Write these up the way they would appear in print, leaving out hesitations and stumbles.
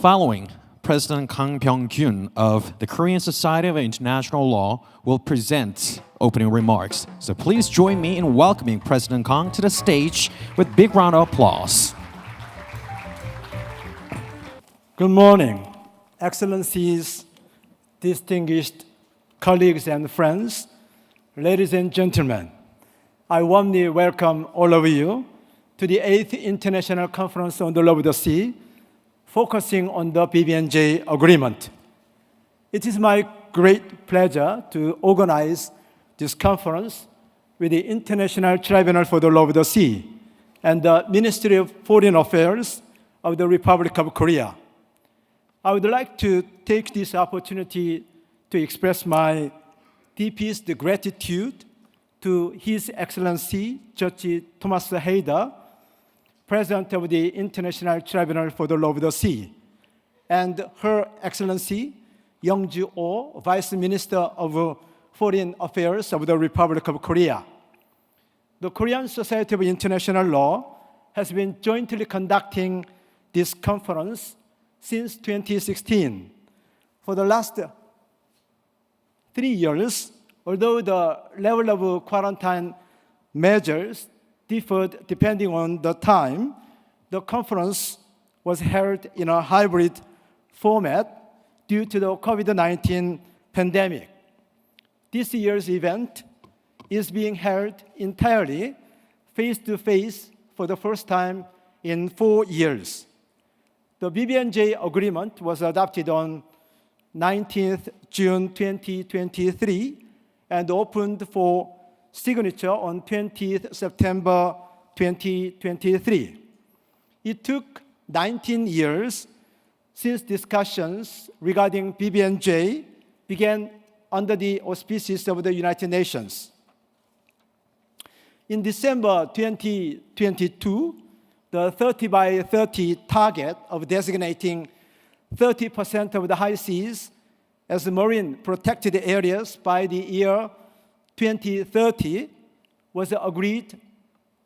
following, President Kang Pyoung-Keun of the Korean Society of International Law will present opening remarks. So please join me in welcoming President Kang to the stage with big round of applause. Good morning, Excellencies, distinguished colleagues and friends, ladies and gentlemen. I warmly welcome all of you to the 8th International Conference on the Law of the Sea, focusing on the BBNJ Agreement. It is my great pleasure to organize this conference with the International Tribunal for the Law of the Sea and the Ministry of Foreign Affairs of the Republic of Korea. I would like to take this opportunity to express my deepest gratitude to His Excellency Judge Thomas Hayder, President of the International Tribunal for the Law of the Sea, and Her Excellency Young-Ju Oh, Vice Minister of Foreign Affairs of the Republic of Korea. The Korean Society of International Law has been jointly conducting this conference since 2016. For the last 3 years, although the level of quarantine measures differed depending on the time, the conference was held in a hybrid format due to the COVID-19 pandemic. This year's event is being held entirely face-to-face for the first time in 4 years. The BBNJ agreement was adopted on 19th June 2023 and opened for signature on 20th September 2023. It took 19 years since discussions regarding BBNJ began under the auspices of the United Nations. In December 2022, the 30 by 30 target of designating 30% of the high seas as marine protected areas by the year 2030 was agreed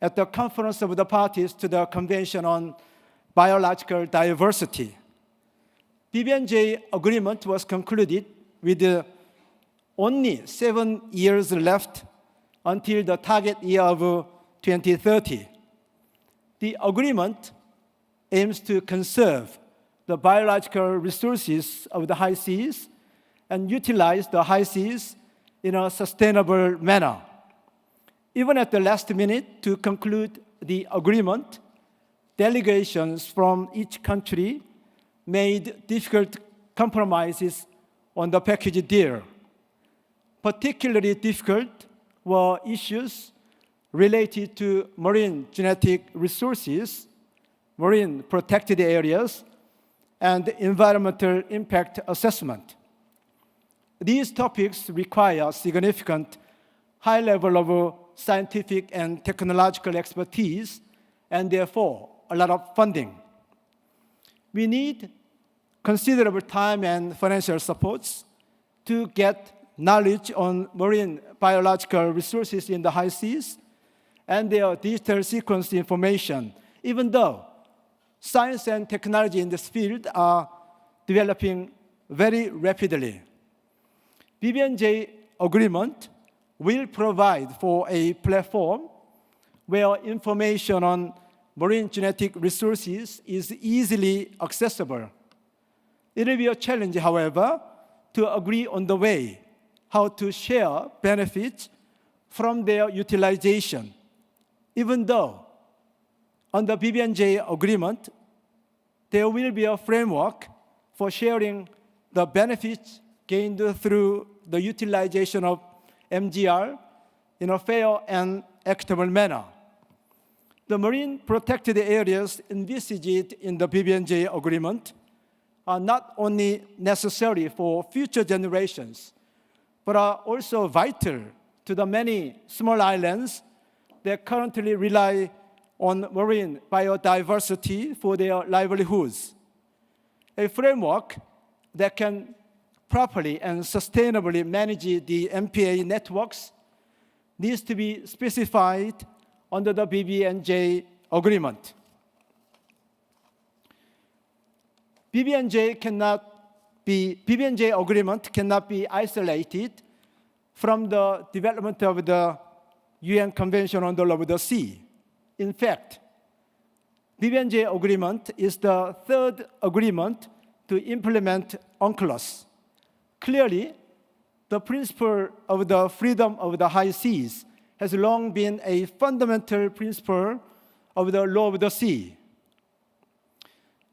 at the Conference of the Parties to the Convention on Biological Diversity. BBNJ agreement was concluded with only 7 years left until the target year of 2030. The agreement aims to conserve the biological resources of the high seas and utilize the high seas in a sustainable manner. Even at the last minute to conclude the agreement, delegations from each country made difficult compromises on the package deal. Particularly difficult were issues related to marine genetic resources, marine protected areas, and environmental impact assessment. These topics require significant high level of scientific and technological expertise and therefore a lot of funding. We need considerable time and financial supports to get knowledge on marine biological resources in the high seas and their digital sequence information, even though science and technology in this field are developing very rapidly. BBNJ agreement will provide for a platform where information on marine genetic resources is easily accessible. It will be a challenge, however, to agree on the way how to share benefits from their utilization, even though under BBNJ agreement, there will be a framework for sharing the benefits gained through the utilization of MGR in a fair and equitable manner. The marine protected areas envisaged in the BBNJ agreement are not only necessary for future generations, but are also vital to the many small islands that currently rely on marine biodiversity for their livelihoods. A framework that can properly and sustainably manage the MPA networks needs to be specified under the BBNJ agreement. BBNJ agreement cannot be isolated from the development of the UN Convention on the Law of the Sea. In fact, BBNJ agreement is the third agreement to implement UNCLOS. Clearly, the principle of the freedom of the high seas has long been a fundamental principle of the law of the sea.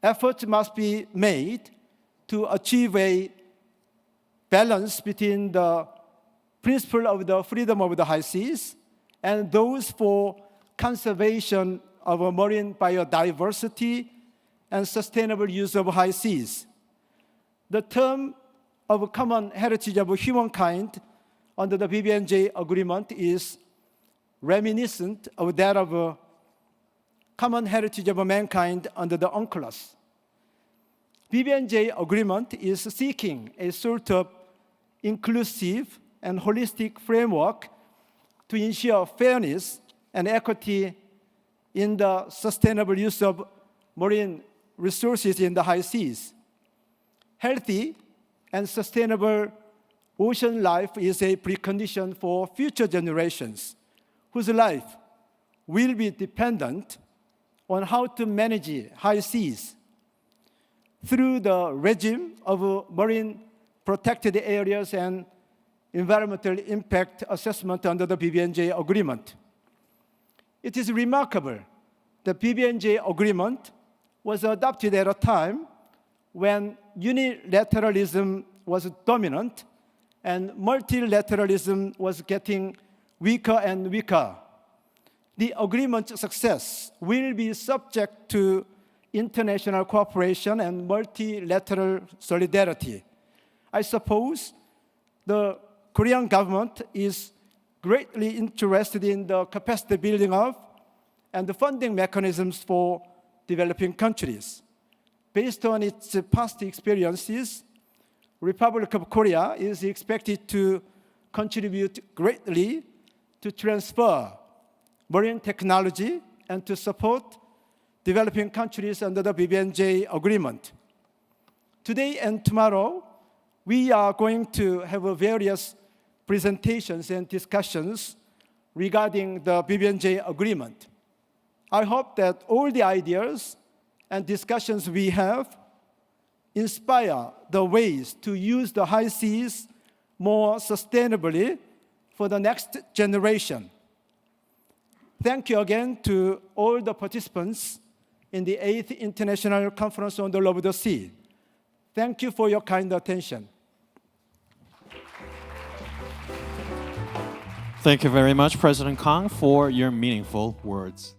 Efforts must be made to achieve a balance between the principle of the freedom of the high seas and those for conservation of marine biodiversity and sustainable use of high seas. The term of common heritage of humankind under the BBNJ agreement is reminiscent of that of common heritage of mankind under the UNCLOS. BBNJ agreement is seeking a sort of inclusive and holistic framework to ensure fairness and equity in the sustainable use of marine resources in the high seas. Healthy and sustainable ocean life is a precondition for future generations whose life will be dependent on how to manage high seas through the regime of marine protected areas and environmental impact assessment under the BBNJ agreement. It is remarkable the BBNJ agreement was adopted at a time when unilateralism was dominant and multilateralism was getting weaker and weaker. The agreement's success will be subject to international cooperation and multilateral solidarity. I suppose the Korean government is greatly interested in the capacity building of and the funding mechanisms for developing countries. Based on its past experiences, Republic of Korea is expected to contribute greatly to transfer marine technology and to support developing countries under the BBNJ agreement. Today and tomorrow, we are going to have various presentations and discussions regarding the BBNJ agreement. I hope that all the ideas and discussions we have inspire the ways to use the high seas more sustainably for the next generation. Thank you again to all the participants in the 8th International Conference on the Law of the Sea. Thank you for your kind attention. Thank you very much, President Kang, for your meaningful words.